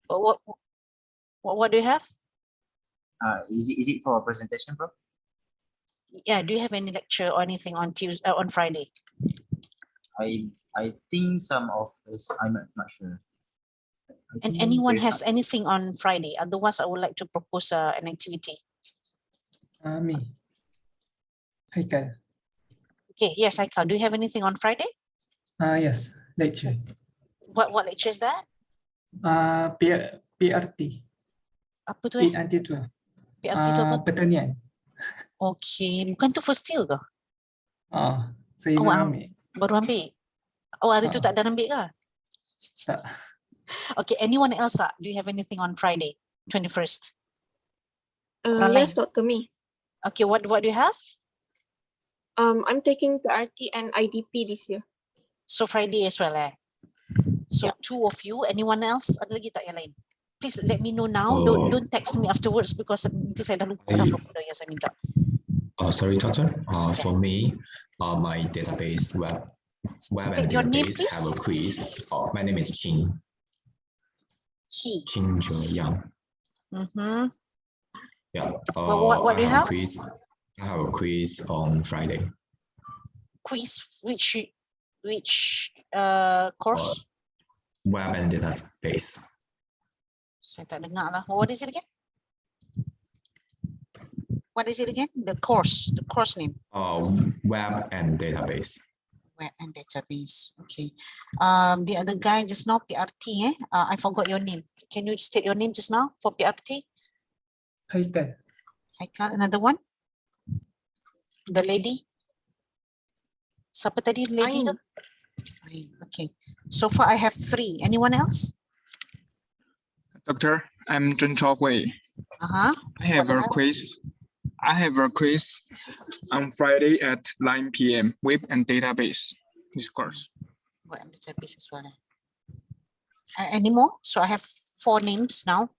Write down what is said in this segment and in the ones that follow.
What do you have? Is it for a presentation, Prof? Yeah, do you have any lecture or anything on Tuesday, on Friday? I think some of us, I'm not sure. And anyone has anything on Friday? Otherwise, I would like to propose an activity. Me. Haikal. Okay, yes, Haikal. Do you have anything on Friday? Yes, lecture. What lecture is that? PRT. Apa tu 8 until 12. PRT tu apa? Pertanian. Okay, bukan tu first year ke? Saya baru ambil. Baru ambil? Oh, hari tu tak ada ambil ke? Tak. Okay, anyone else tak? Do you have anything on Friday, 21st? Yes, Dr. Me. Okay, what do you have? I'm taking PRT and IDP this year. So Friday as well, eh? So Yeah. two of you, anyone else? Ada lagi tak yang lain? Please let me know now. Don't text me afterwards because nanti saya dah lupa apa benda yang saya minta. Sorry, Doctor. For me, my database web State and your name, database have a please. quiz. My name is Qin. Qin Zheyang. Yeah. What do you have? I have a quiz on Friday. Quiz, which course? Web and database. Saya tak dengar lah. What is it again? What is it again? The course name. Web and database. Web and database. Okay. The other guy just now, PRT, I forgot your name. Can you state your name just now for PRT? Haikal. Haikal, another one? The lady? Siapa tadi lady tu? Okay. So far I have 3. Anyone else? Doctor, I'm Zhen Chaohui. I have a quiz. I have a quiz on Friday at 9 p.m. Web and database. This course. Web and database as well. Any more? So I have 4 names now.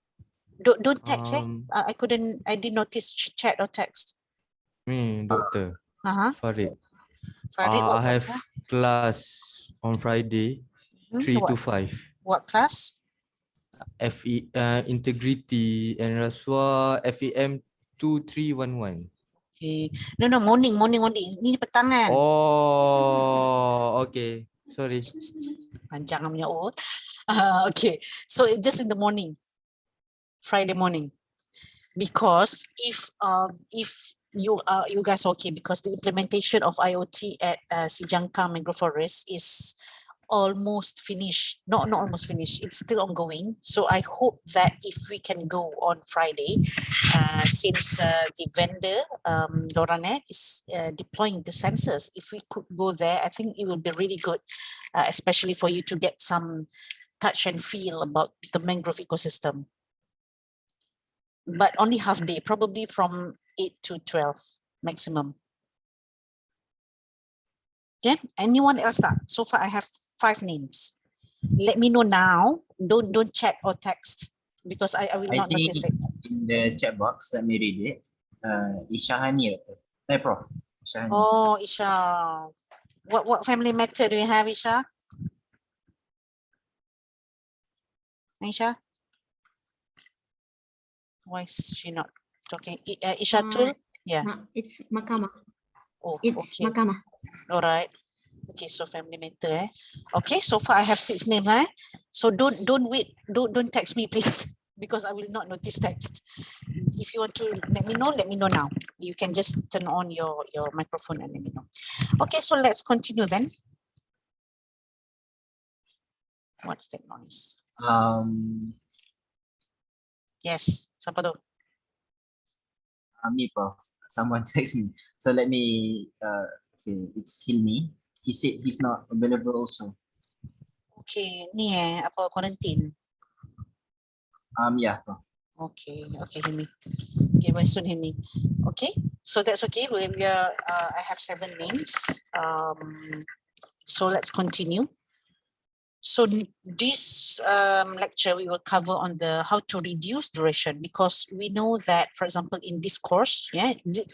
Don't text. I didn't notice chat or text. Me, Doctor. Farid. Farid, I have class on Friday, 3 to 5. What class? Integrity and Rasuah FEM 2311. Okay. No, morning only. Ini petang kan? Oh, okay. Sorry. Panjang punya old. Okay. So just in the morning. Friday morning. Because if you guys are okay, because the implementation of IoT at Sijangka Mangrove Forest is almost finished. Not almost finished, it's still ongoing. So I hope that if we can go on Friday, since the vendor Loranet is deploying the sensors, if we could go there, I think it will be really good, especially for you to get some touch and feel about the mangrove ecosystem. But only half day, probably from 8 to 12 maximum. Yeah, anyone else that? So far I have 5 names. Let me know now. Don't chat or text because I will not notice it. In the chat box, let me read it. Isha Hani. Hey, Prof. Isha Hani. Oh, Isha. What family matter do you have, Isha? Isha? Why is she not talking? Isha Tul? Yeah. It's Makama. Oh, it's okay. Makama. All right. Okay, so family matter. Okay, so far I have 6 names. So don't wait. Don't text me, please, because I will not notice text. If you want to let me know now. You can just turn on your microphone and let me know. Okay, so let's continue then. What's that noise? Yes, siapa tu? Me, Prof. Someone text me. So let me, okay, it's Hilmi. He said he's not available also. Okay, ni apa quarantine? Yeah, Prof. Okay, Hilmi. Okay, very soon Hilmi. Okay, so that's okay. We are, I have 7 names. So let's continue. So this lecture we will cover on the how to reduce duration, because we know that, for example, in this course,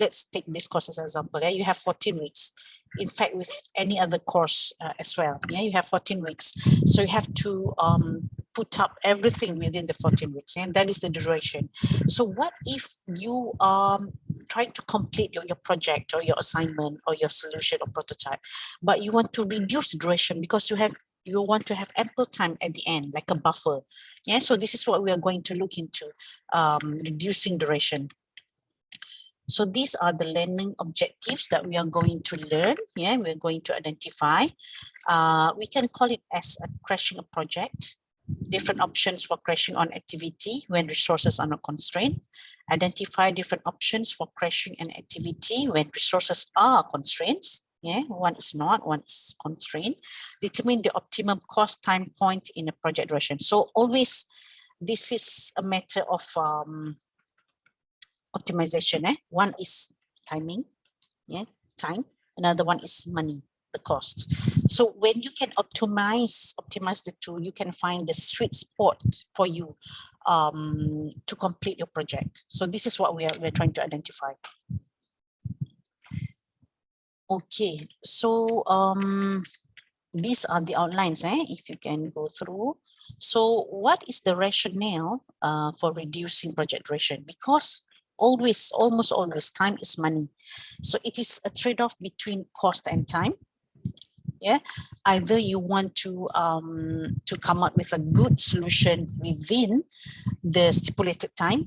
let's take this course as an example. You have 14 weeks. in fact, with any other course as well. Yeah, you have 14 weeks. So you have to put up everything within the 14 weeks, and that is the duration. So what if you are trying to complete your project or your assignment or your solution or prototype, but you want to reduce the duration because you want to have ample time at the end, like a buffer. Yeah, so this is what we are going to look into, reducing duration. So these are the learning objectives that we are going to learn. Yeah, we're going to identify. We can call it as a crashing a project. Different options for crashing on activity when resources are not constrained. Identify different options for crashing an activity when resources are constraints. Yeah, one is not, one is constrained. Determine the optimum cost time point in a project duration. So always, this is a matter of optimization. One is timing, yeah, time. Another one is money, the cost. So when you can optimize the two, you can find the sweet spot for you to complete your project. So this is what we're trying to identify. Okay, so these are the outlines, if you can go through. So what is the rationale for reducing project duration? Because almost always, time is money. So it is a trade-off between cost and time. Yeah, either you want to come up with a good solution within the stipulated time,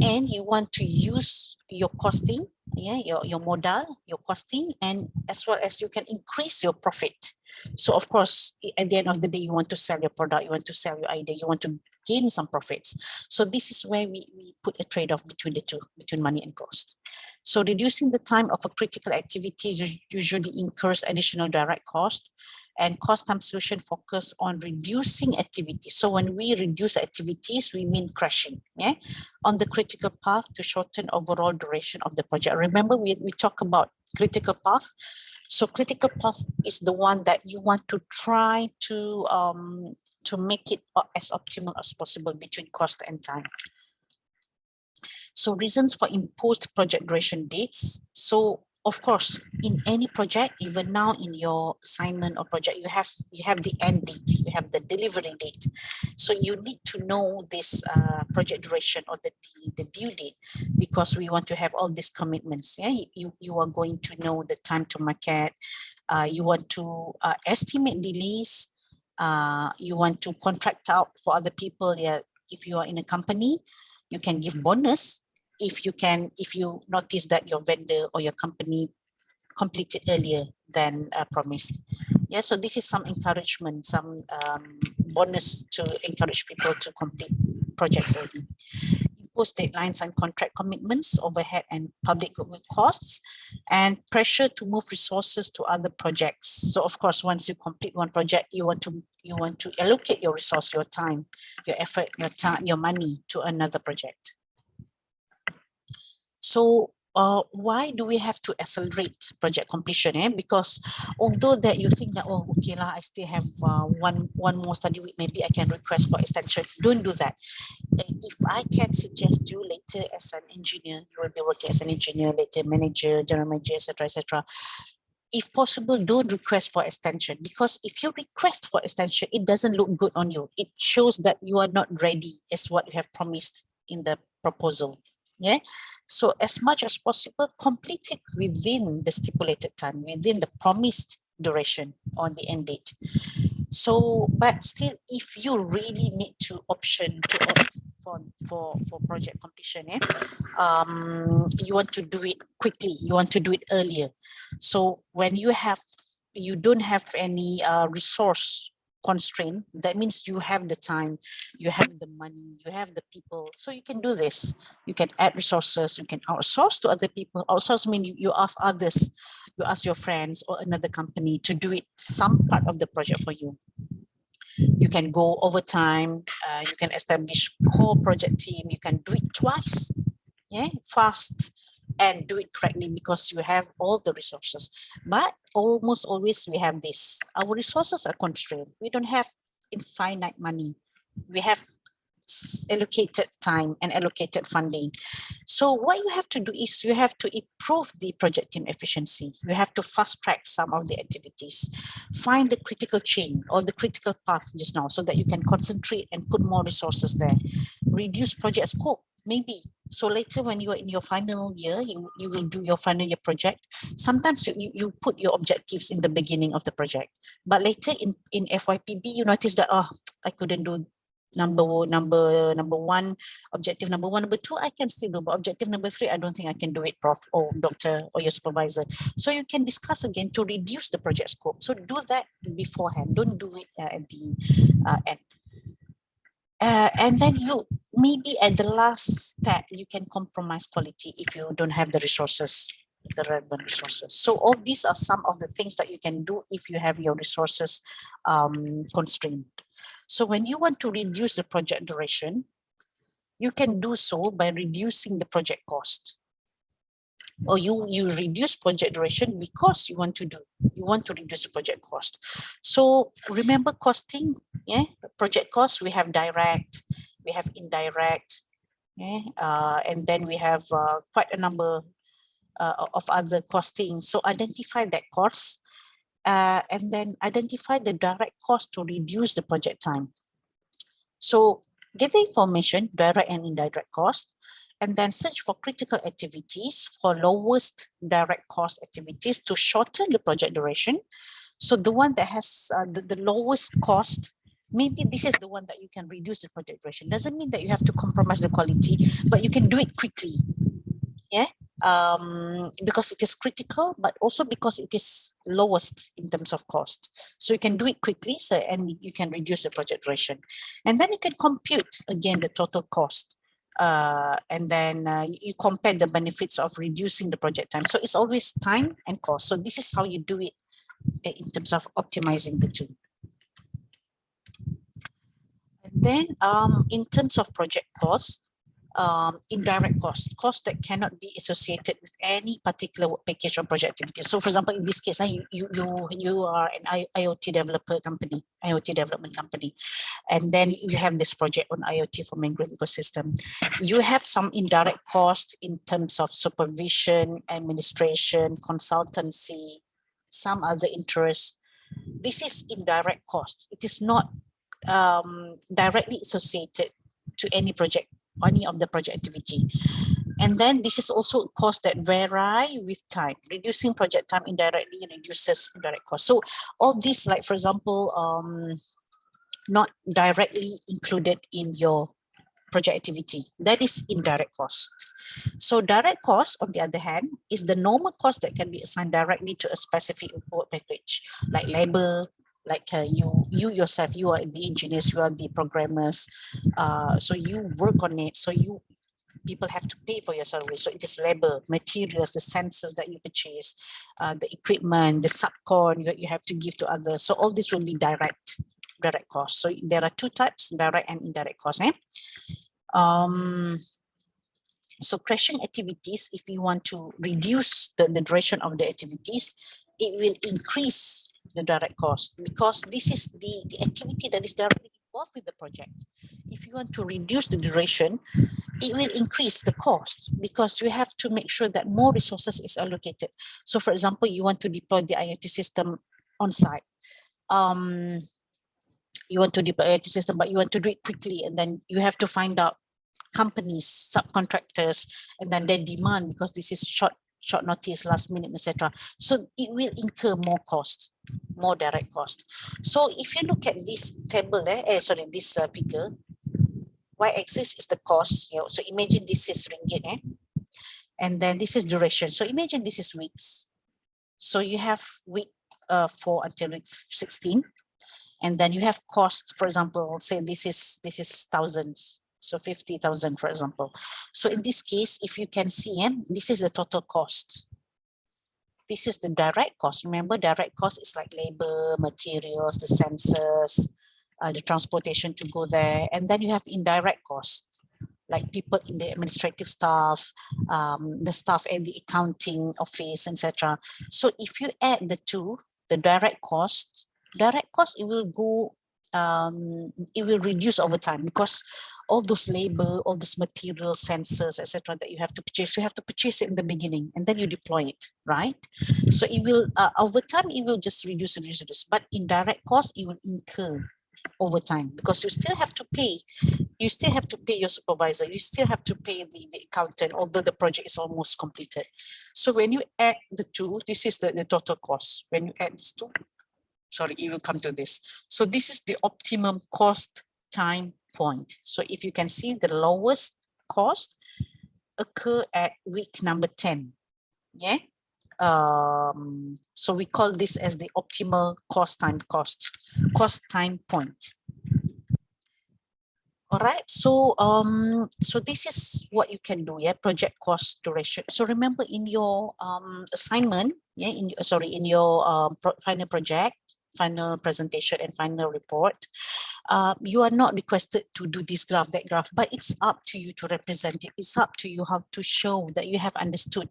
and you want to use your costing, yeah, your modal, your costing, and as well as you can increase your profit. So of course, at the end of the day, you want to sell your product, you want to sell your idea, you want to gain some profits. So this is where we put a trade-off between the two, between money and cost. So reducing the time of a critical activity usually incurs additional direct cost, and cost time solution focus on reducing activity. So when we reduce activities, we mean crashing, yeah, on the critical path to shorten overall duration of the project. Remember, we talk about critical path. So critical path is the one that you want to try to make it as optimal as possible between cost and time. So reasons for imposed project duration dates. So of course, in any project, even now in your assignment or project, you have the end date, you have the delivery date. So you need to know this project duration or the due date, because we want to have all these commitments. Yeah, you are going to know the time to market. You want to estimate delays. You want to contract out for other people. Yeah, if you are in a company, you can give bonus if you notice that your vendor or your company completed earlier than promised. Yeah, so this is some encouragement, some bonus to encourage people to complete projects early. Impose deadlines and contract commitments, overhead and public goodwill costs, and pressure to move resources to other projects. So of course, once you complete one project, you want to allocate your resource, your time, your effort, your money to another project. So why do we have to accelerate project completion? Because although that you think that, oh, okay lah, I still have one more study week, maybe I can request for extension. Don't do that. If I can suggest you later as an engineer, you will be working as an engineer, later manager, general manager, etc., etc. If possible, don't request for extension, because if you request for extension, it doesn't look good on you. It shows that you are not ready as what you have promised in the proposal. Yeah, so as much as possible, complete it within the stipulated time, within the promised duration on the end date. So, but still, if you really need to option to opt for project completion, you want to do it quickly, you want to do it earlier. So when you don't have any resource constraint, that means you have the time, you have the money, you have the people, so you can do this. You can add resources, you can outsource to other people. Outsource means you ask others, you ask your friends or another company to do it, some part of the project for you. You can go overtime, you can establish core project team, you can do it twice, yeah, fast, and do it correctly because you have all the resources. But almost always we have this, our resources are constrained. We don't have infinite money. We have allocated time and allocated funding. So what you have to do is you have to improve the project team efficiency. You have to fast track some of the activities, find the critical chain or the critical path just now so that you can concentrate and put more resources there. Reduce project scope, maybe. So later when you're in your final year, you will do your final year project. Sometimes you put your objectives in the beginning of the project, but later in FYPB, you notice that, oh, I couldn't do number one, objective number 1, number 2, I can still do, but objective number 3, I don't think I can do it, Prof or doctor or your supervisor. So you can discuss again to reduce the project scope. So do that beforehand. Don't do it at the end. And then you maybe at the last step, you can compromise quality if you don't have the resources, the relevant resources. So all these are some of the things that you can do if you have your resources constrained. So when you want to reduce the project duration, you can do so by reducing the project cost. Or you reduce project duration because you want to reduce the project cost. So remember costing, yeah, project cost, we have direct, we have indirect, yeah, and then we have quite a number of other costing. So identify that cost and then identify the direct cost to reduce the project time. So get the information, direct and indirect cost, and then search for critical activities for lowest direct cost activities to shorten the project duration. So the one that has the lowest cost, maybe this is the one that you can reduce the project duration. Doesn't mean that you have to compromise the quality, but you can do it quickly. Yeah, because it is critical, but also because it is lowest in terms of cost. So you can do it quickly, so and you can reduce the project duration. And then you can compute again the total cost. And then you compare the benefits of reducing the project time. So it's always time and cost. So this is how you do it in terms of optimizing the two. And then in terms of project cost, indirect cost that cannot be associated with any particular work package or project activity. So for example, in this case, you are an IoT development company, and then you have this project on IoT for mangrove ecosystem. You have some indirect cost in terms of supervision, administration, consultancy, some other interests. This is indirect cost. It is not directly associated to any of the project activity. And then this is also cost that vary with time. Reducing project time indirectly reduces indirect cost. So all these, like for example, not directly included in your project activity, that is indirect cost. So direct cost, on the other hand, is the normal cost that can be assigned directly to a specific work package, like labor, like you yourself, you are the engineers, you are the programmers, so you work on it, so people have to pay for your salary. So it is labor, materials, the sensors that you purchase, the equipment, the subcon you have to give to others. So all this will be direct cost. So there are two types, direct and indirect cost. So crashing activities, if you want to reduce the duration of the activities, it will increase the direct cost because this is the activity that is directly involved with the project. If you want to reduce the duration, it will increase the cost because you have to make sure that more resources is allocated. So for example, you want to deploy the IoT system on site. You want to deploy IoT system, but you want to do it quickly, and then you have to find out companies, subcontractors, and then their demand because this is short notice, last minute, etc. So it will incur more cost, more direct cost. So if you look at this table, this figure, y-axis is the cost. So imagine this is ringgit, and then this is duration. So imagine this is weeks. So you have week 4 until week 16, and then you have cost. For example, say this is thousands. So 50,000, for example. So in this case, if you can see, this is the total cost. This is the direct cost. Remember, direct cost is like labor, materials, the sensors, the transportation to go there. And then you have indirect costs, like people in the administrative staff, the staff at the accounting office, etc. So if you add the two, the direct cost, it will go it will reduce over time, because all those labor, all those material, sensors, etc., that you have to purchase it in the beginning, and then you deploy it, right? So it will over time, it will just reduce. But indirect cost, it will incur over time, because you still have to pay. You still have to pay your supervisor. You still have to pay the accountant, although the project is almost completed. So when you add the two, this is the total cost. When you add these two, sorry, it will come to this. So this is the optimum cost time point. So if you can see, the lowest cost occur at week number 10. Yeah. So we call this as the optimal cost time point. All right, so so this is what you can do, yeah, project cost duration. So remember, in your assignment, yeah, in your final project, final presentation, and final report, you are not requested to do this graph, that graph, but it's up to you to represent it. It's up to you how to show that you have understood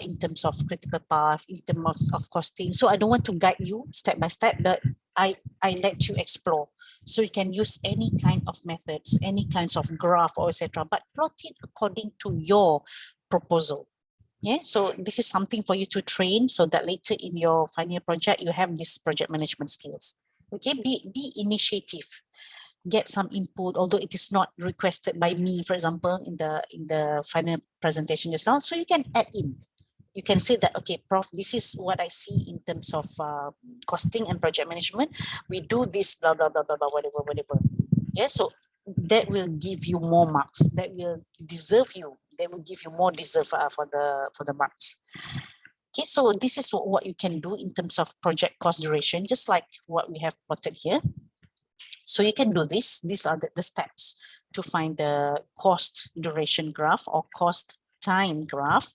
in terms of critical path, in terms of costing. So I don't want to guide you step by step, but I let you explore. So you can use any kind of methods, any kinds of graph, or etc., but plot it according to your proposal. Yeah, so this is something for you to train, so that later in your final project, you have this project management skills. Okay, be initiative. Get some input, although it is not requested by me, for example, in the final presentation just now. So you can add in. You can say that, okay, Prof, this is what I see in terms of costing and project management. We do this, blah, blah, blah, blah, blah, whatever. Yeah, so that will give you more marks. That will deserve you. They will give you more deserve for the marks. Okay, so this is what you can do in terms of project cost duration, just like what we have plotted here. So you can do this. These are the steps to find the cost duration graph or cost time graph.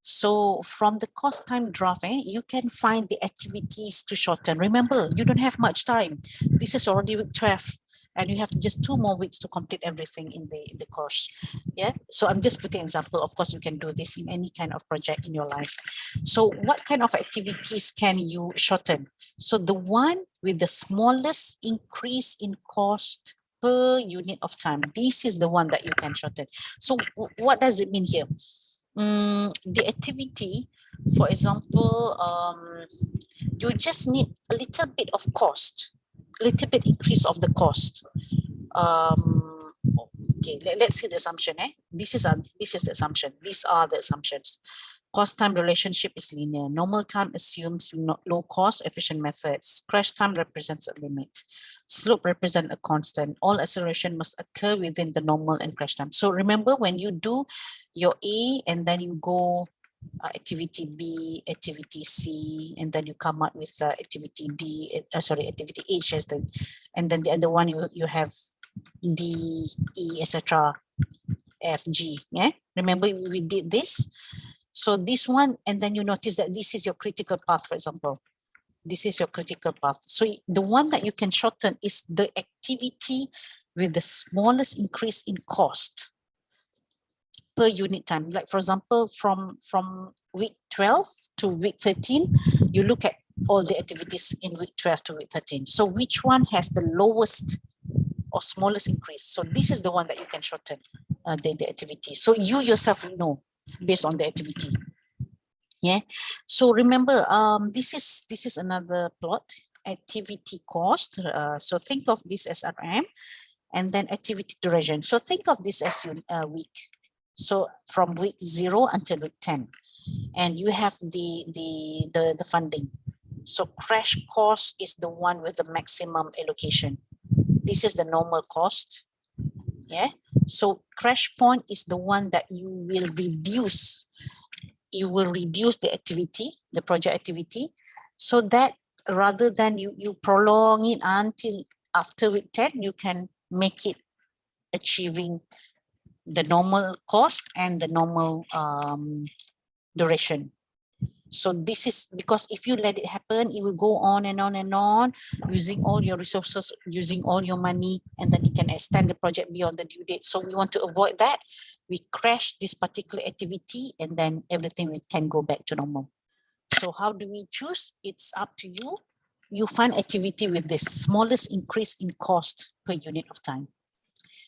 So from the cost time graph, you can find the activities to shorten. Remember, you don't have much time. This is already week 12, and you have just 2 more weeks to complete everything in the course. Yeah, so I'm just putting an example. Of course, you can do this in any kind of project in your life. So what kind of activities can you shorten? So the one with the smallest increase in cost per unit of time, this is the one that you can shorten. So what does it mean here? The activity, for example, you just need a little bit of cost, little bit increase of the cost. Okay, let's see the assumption. This is the assumption. These are the assumptions. Cost time relationship is linear. Normal time assumes low cost, efficient methods. Crash time represents a limit. Slope represents a constant. All acceleration must occur within the normal and crash time. So remember, when you do your A and then you go activity B, activity C, and then you come up with activity D, activity H, and then the other one you have D, E, etc., F, G. Yeah, remember we did this. So this one, and then you notice that this is your critical path, for example. This is your critical path. So the one that you can shorten is the activity with the smallest increase in cost per unit time. Like, for example, from week 12 to week 13, you look at all the activities in week 12 to week 13. So which one has the lowest or smallest increase? So this is the one that you can shorten the activity. So you yourself know based on the activity. Yeah. So remember, this is another plot, activity cost. So think of this as RM, and then activity duration. So think of this as week. So from week 0 until week 10, and you have the funding. So crash cost is the one with the maximum allocation. This is the normal cost. Yeah. So crash point is the one that you will reduce. You will reduce the activity, the project activity, so that rather than you prolong it until after week 10, you can make it achieving the normal cost and the normal duration. So this is because if you let it happen, it will go on and on and on, using all your resources, using all your money, and then it can extend the project beyond the due date. So we want to avoid that. We crash this particular activity, and then everything can go back to normal. So how do we choose? It's up to you. you find activity with the smallest increase in cost per unit of time.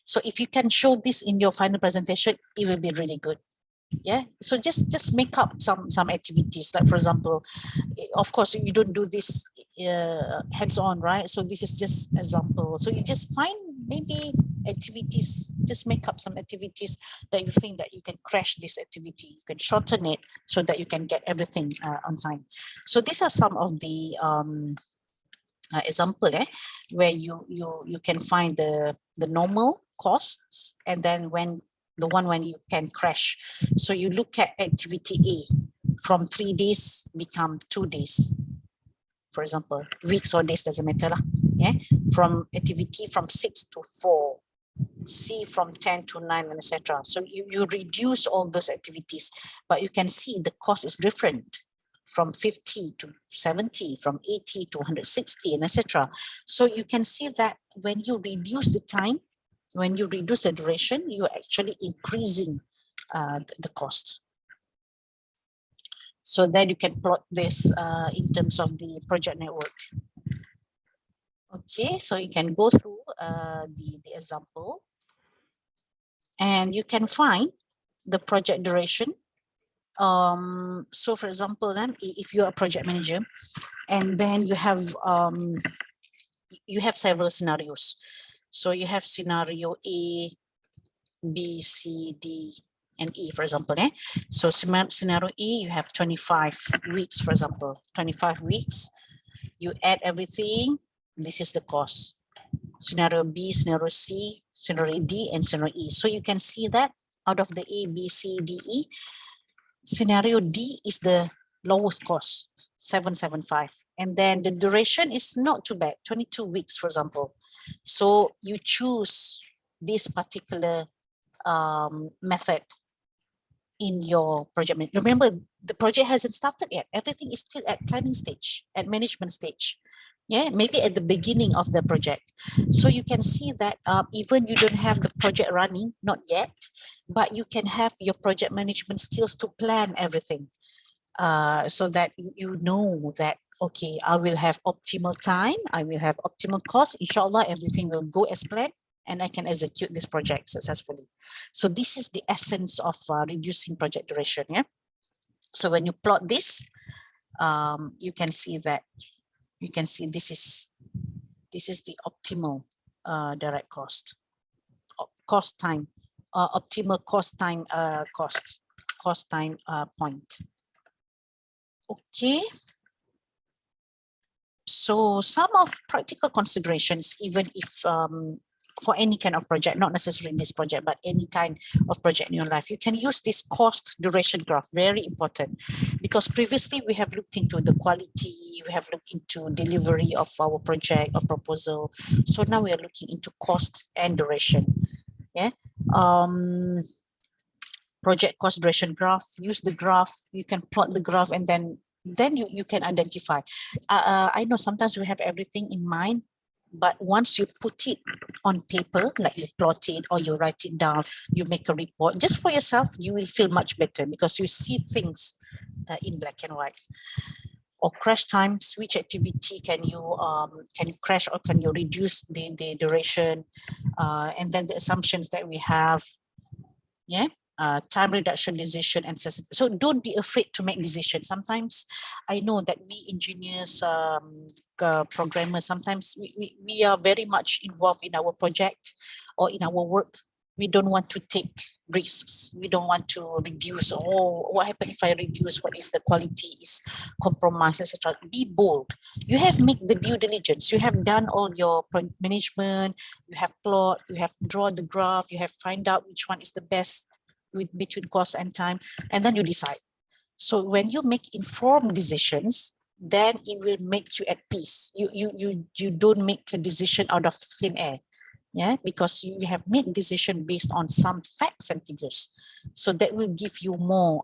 So if you can show this in your final presentation, it will be really good. Yeah, so just make up some activities, like for example, of course you don't do this hands-on, right? So this is just example. So you just find maybe activities, just make up some activities that you think that you can crash this activity, you can shorten it so that you can get everything on time. So these are some of the example where you can find the normal costs, and then when you can crash. So you look at activity A, from 3 days become 2 days, for example. Weeks or days doesn't matter lah. Yeah, from activity from 6 to 4, C from 10 to 9, and etc. So you reduce all those activities, but you can see the cost is different, from 50 to 70, from 80 to 160, and etc. So you can see that when you reduce the time, when you reduce the duration, you're actually increasing the cost. So then you can plot this in terms of the project network. Okay, so you can go through the example, and you can find the project duration. So for example, then if you're a project manager, and then you have several scenarios. So you have scenario A, B, C, D, and E, for example. So scenario E, you have 25 weeks, for example, 25 weeks. You add everything, this is the cost. Scenario B, scenario C, scenario D, and scenario E. So you can see that out of the A, B, C, D, E, scenario D is the lowest cost, 775. And then the duration is not too bad, 22 weeks, for example. So you choose this particular method in your project. Remember, the project hasn't started yet. Everything is still at planning stage, at management stage. Yeah, maybe at the beginning of the project. So you can see that even you don't have the project running, not yet, but you can have your project management skills to plan everything. So that you know that, okay, I will have optimal time, I will have optimal cost, inshallah, everything will go as planned, and I can execute this project successfully. So this is the essence of reducing project duration. Yeah. So when you plot this, you can see that, you can see this is the optimal direct cost, cost time, optimal cost time, cost time point. Okay. So some of practical considerations, even if for any kind of project, not necessarily this project, but any kind of project in your life, you can use this cost duration graph, very important, because previously we have looked into the quality, we have looked into delivery of our project or proposal. So now we are looking into cost and duration. Yeah. Project cost duration graph, use the graph, you can plot the graph, and then you can identify. I know sometimes we have everything in mind, but once you put it on paper, like you plot it or you write it down, you make a report just for yourself, you will feel much better because you see things in black and white. Or crash times, which activity can you crash, or can you reduce the duration, and then the assumptions that we have. Yeah. Time reduction, decision, and sensitivity. So don't be afraid to make decisions. Sometimes I know that we engineers, programmers, sometimes we are very much involved in our project or in our work. We don't want to take risks. We don't want to reduce. Oh, what happens if I reduce? What if the quality is compromised, etc.? Be bold. You have made the due diligence. You have done all your management. You have plot. You have drawn the graph. You have find out which one is the best between cost and time, and then you decide. So when you make informed decisions, then it will make you at peace. You don't make a decision out of thin air. Yeah, because you have made decision based on some facts and figures. So that will give you more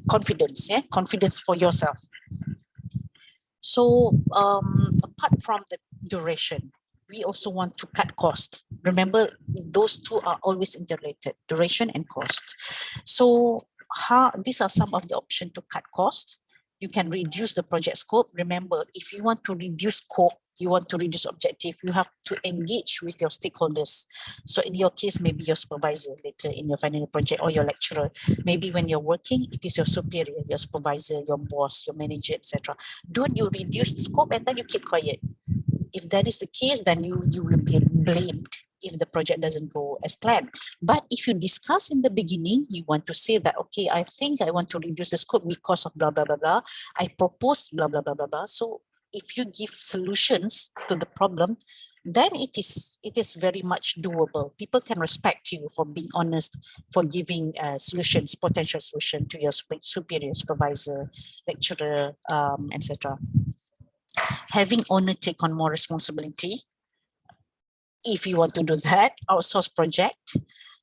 confidence. Yeah, confidence for yourself. So apart from the duration, we also want to cut cost. Remember, those two are always interrelated, duration and cost. So these are some of the options to cut cost. You can reduce the project scope. Remember, if you want to reduce scope, you want to reduce objective, you have to engage with your stakeholders. So in your case, maybe your supervisor later in your final project, or your lecturer. Maybe when you're working, it is your superior, your supervisor, your boss, your manager, etc. Don't you reduce the scope and then you keep quiet. If that is the case, then you will be blamed if the project doesn't go as planned. But if you discuss in the beginning, you want to say that, okay, I think I want to reduce the scope because of blah, blah, blah, blah. I propose blah, blah, blah, blah, blah. So if you give solutions to the problem, then it is very much doable. People can respect you for being honest, for giving solutions, potential solution to your superior, supervisor, lecturer, etc. Having owner take on more responsibility. If you want to do that, outsource project,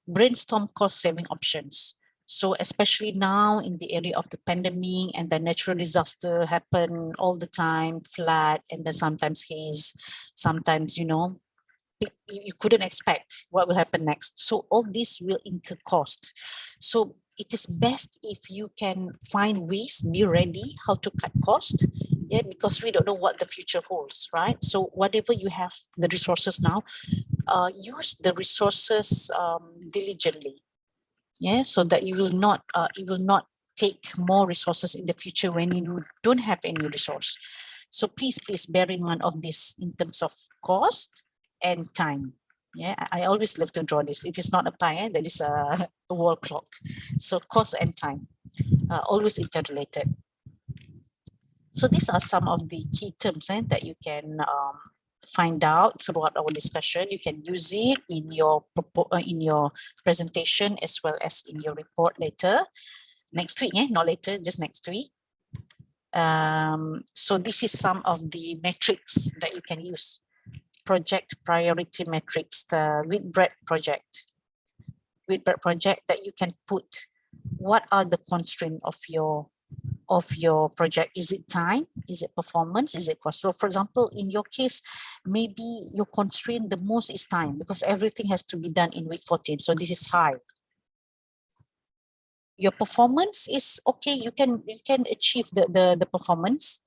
brainstorm cost saving options. So especially now in the area of the pandemic and the natural disaster happen all the time, flood, and then sometimes haze, sometimes, you couldn't expect what will happen next. So all this will incur cost. So it is best if you can find ways, be ready how to cut cost. Yeah, because we don't know what the future holds, right? So whatever you have, the resources now, use the resources diligently. Yeah, so that it will not take more resources in the future when you don't have any resource. So please bear in mind of this in terms of cost and time. Yeah, I always love to draw this. It is not a pie, that is a wall clock. So cost and time, always interrelated. So these are some of the key terms that you can find out throughout our discussion. You can use it in your presentation as well as in your report later. Next week, not later, just next week. So this is some of the metrics that you can use. Project priority metrics, the Whitbread project. Whitbread project that you can put what are the constraints of your project. Is it time? Is it performance? Is it cost? So for example, in your case, maybe your constraint the most is time because everything has to be done in week 14. So this is high. Your performance is okay. You can achieve the performance.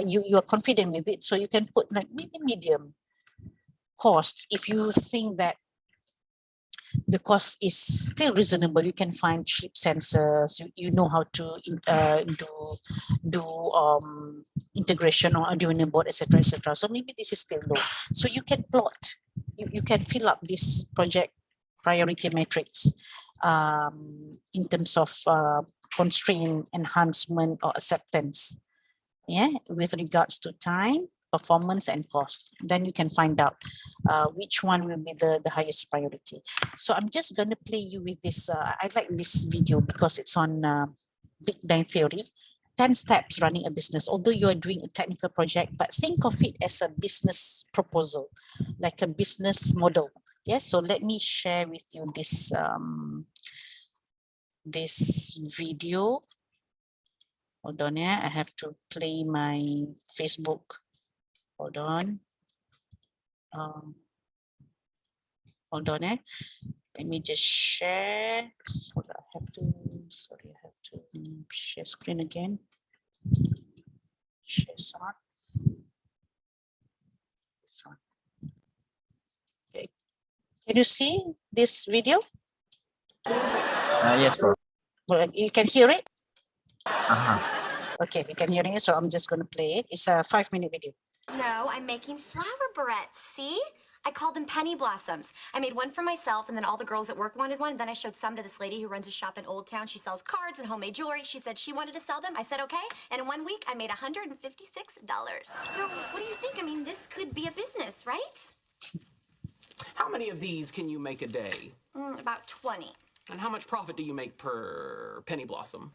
You are confident with it. So you can put like maybe medium. Cost, if you think that the cost is still reasonable, you can find cheap sensors. You know how to do integration or Arduino board, etc., etc. So maybe this is still low. So you can plot. You can fill up this project priority matrix in terms of constraint, enhancement, or acceptance. Yeah, with regards to time, performance, and cost. Then you can find out which one will be the highest priority. So I'm just going to play you with this. I like this video because it's on Big Bang Theory. 10 steps running a business. Although you are doing a technical project, but think of it as a business proposal, like a business model. Yes, so let me share with you this, this video. Hold on, yeah, I have to play my Facebook. Hold on. Hold on, let me just share. Hold on, I have to share screen again. Share on. Okay. Can you see this video? Yes, Prof. Well, you can hear it? Uh-huh. Okay, we can hear it, so I'm just going to play it. It's a 5-minute video. No, I'm making flower barrettes, see? I called them penny blossoms. I made one for myself, and then all the girls at work wanted one. And then I showed some to this lady who runs a shop in Old Town. She sells cards and homemade jewelry. She said she wanted to sell them. I said, okay. And in 1 week, I made $156. So what do you think? I mean, this could be a business, right? How many of these can you make a day? About 20. And how much profit do you make per penny blossom?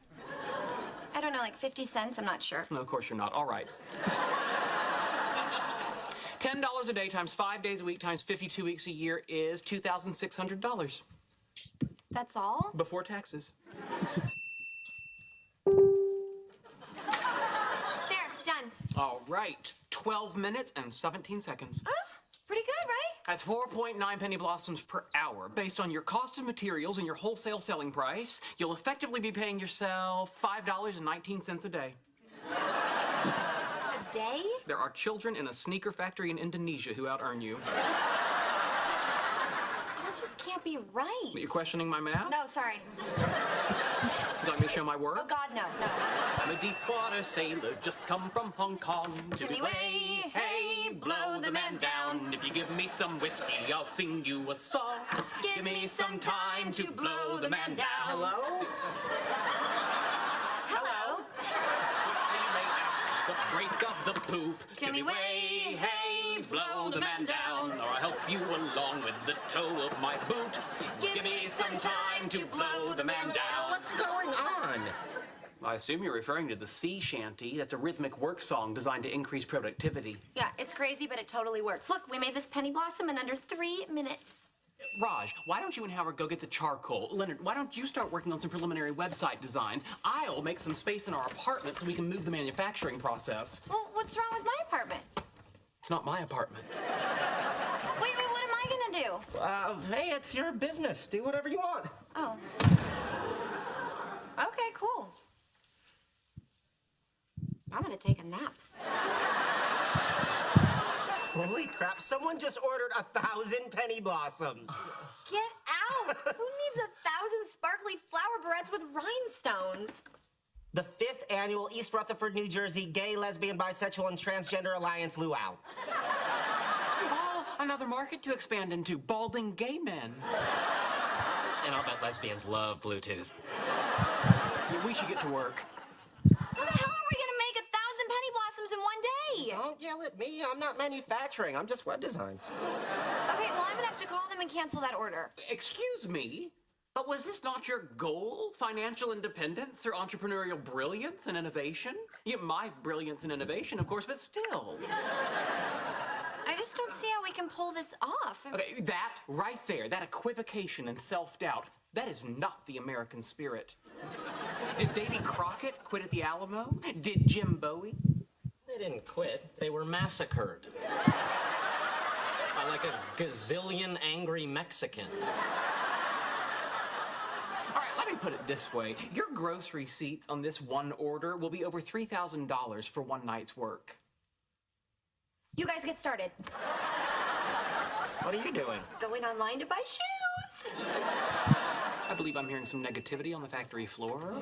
I don't know, like 50 cents, I'm not sure. No, of course you're not. All right. $10 a day times 5 days a week times 52 weeks a year is $2,600. That's all? Before taxes. There, done. All right. 12 minutes and 17 seconds. Oh, pretty good, right? That's 4.9 penny blossoms per hour. Based on your cost of materials and your wholesale selling price, you'll effectively be paying yourself $5.19 a day. A day? There are children in a sneaker factory in Indonesia who out-earn you. That just can't be right. Are you questioning my math? No, sorry. Would you like me to show my work? Oh, God, no, no. I'm a deep water sailor, just come from Hong Kong. Jimmy way, hey, blow the man down. If you give me some whiskey, I'll sing you a song. Give me some time to blow the man down. Hello? Hello? The break of the poop. Jimmy way, hey, blow the man down. Or I'll help you along with the toe of my boot. Give me some time to blow the man down. What's going on? I assume you're referring to the sea shanty. That's a rhythmic work song designed to increase productivity. Yeah, it's crazy, but it totally works. Look, we made this penny blossom in under 3 minutes. Raj, why don't you and Howard go get the charcoal? Leonard, why don't you start working on some preliminary website designs? I'll make some space in our apartment so we can move the manufacturing process. Well, what's wrong with my apartment? It's not my apartment. Wait, what am I gonna do? Hey, it's your business. Do whatever you want. Oh. Okay, cool. I'm gonna take a nap. Holy crap, someone just ordered 1,000 penny blossoms. Get out! Who needs 1,000 sparkly flower barrettes with rhinestones? The 5th annual East Rutherford, New Jersey Gay, Lesbian, Bisexual, and Transgender Alliance Luau. Oh, another market to expand into, balding gay men. And I'll bet lesbians love Bluetooth. We should get to work. How the hell are we gonna make 1,000 penny blossoms in one day? Don't yell at me. I'm not manufacturing. I'm just web design. Okay, well, I'm gonna have to call them and cancel that order. Excuse me, but was this not your goal? Financial independence through entrepreneurial brilliance and innovation? Yeah, my brilliance and innovation, of course, but still. I just don't see how we can pull this off. Okay, that right there, that equivocation and self-doubt, that is not the American spirit. Did Davy Crockett quit at the Alamo? Did Jim Bowie? They didn't quit. They were massacred. By like a gazillion angry Mexicans. All right, let me put it this way. Your gross receipts on this one order will be over $3,000 for one night's work. You guys get started. What are you doing? Going online to buy shoes. I believe I'm hearing some negativity on the factory floor.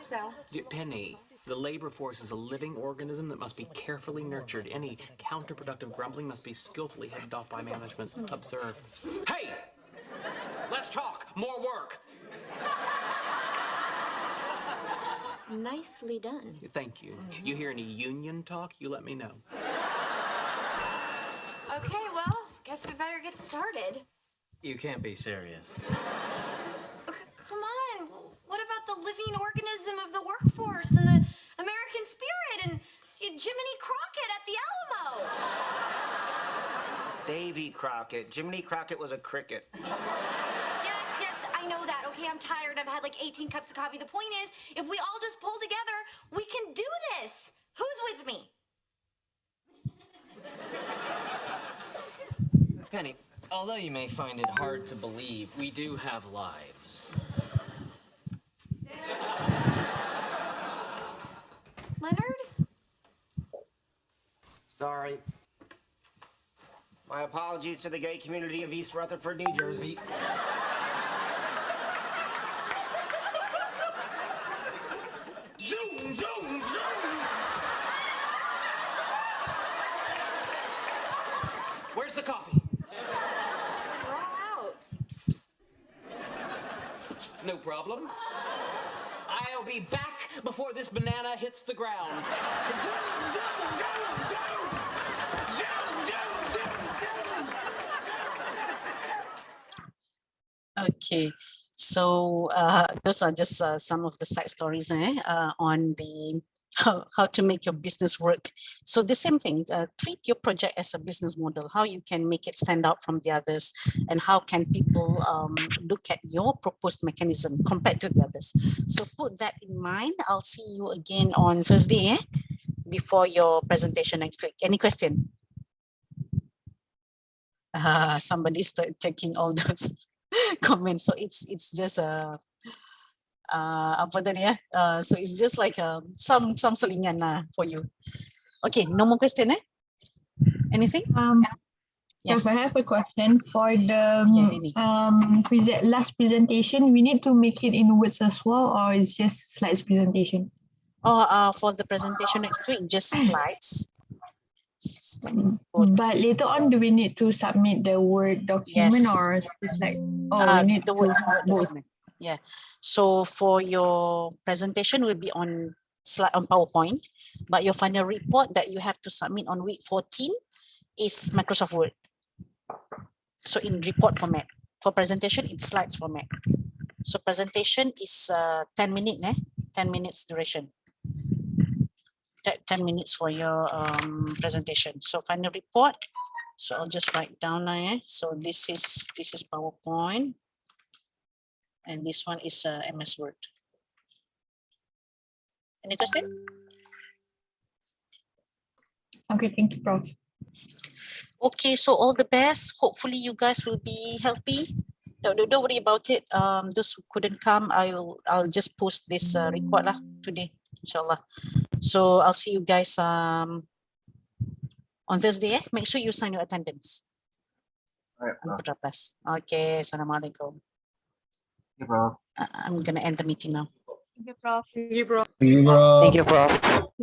So? Penny, the labor force is a living organism that must be carefully nurtured. Any counterproductive grumbling must be skillfully headed off by management. Observe. Hey! Let's talk. More work. Nicely done. Thank you. You hear any union talk, you let me know. Okay, well, guess we better get started. You can't be serious. Come on. What about the living organism of the workforce and the American spirit and Jiminy Crockett at the Alamo? Davy Crockett. Jiminy Crockett was a cricket. Yes, I know that. Okay, I'm tired. I've had like 18 cups of coffee. The point is, if we all just pull together, we can do this. Who's with me? Penny, although you may find it hard to believe, we do have lives. Leonard? Sorry. My apologies to the gay community of East Rutherford, New Jersey. Zoom, zoom, zoom! Where's the coffee? We're all out. No problem. I'll be back before this banana hits the ground. Zoom, zoom, zoom, zoom! Zoom, zoom, zoom, zoom! Okay, so those are just some of the side stories on the how to make your business work. So the same thing, treat your project as a business model, how you can make it stand out from the others, and how can people look at your proposed mechanism compared to the others. So put that in mind. I'll see you again on Thursday before your presentation next week. Any question? Somebody started checking all those comments. So it's just apa tadi ya? So it's just like some selingan lah for you. Okay, no more question Anything? Yes. I have a question for the Dini. last presentation. We need to make it in words as well, or it's just slides presentation? For the presentation next week, just slides. But later on, do we need to submit the Word document, or it's like, we need the to Word have both? document. Yeah. So for your presentation will be on slide on PowerPoint, but your final report that you have to submit on week 14 is Microsoft Word. So in report format. For presentation, it's slides format. So presentation is 10 minutes, 10 minutes duration. 10 minutes for your presentation. So final report. So I'll just write down now. So this is PowerPoint, and this one is MS Word. Any question? Okay, thank you, Prof. Okay, so all the best. Hopefully you guys will be healthy. Don't worry about it. Those who couldn't come, I'll just post this record lah today, inshallah. So I'll see you guys on Thursday. Make sure you sign your attendance. Alright, Okay, assalamualaikum. Okay, Prof. I'm gonna end the meeting now. Thank you, Prof. Thank you, bro. Thank you, Prof.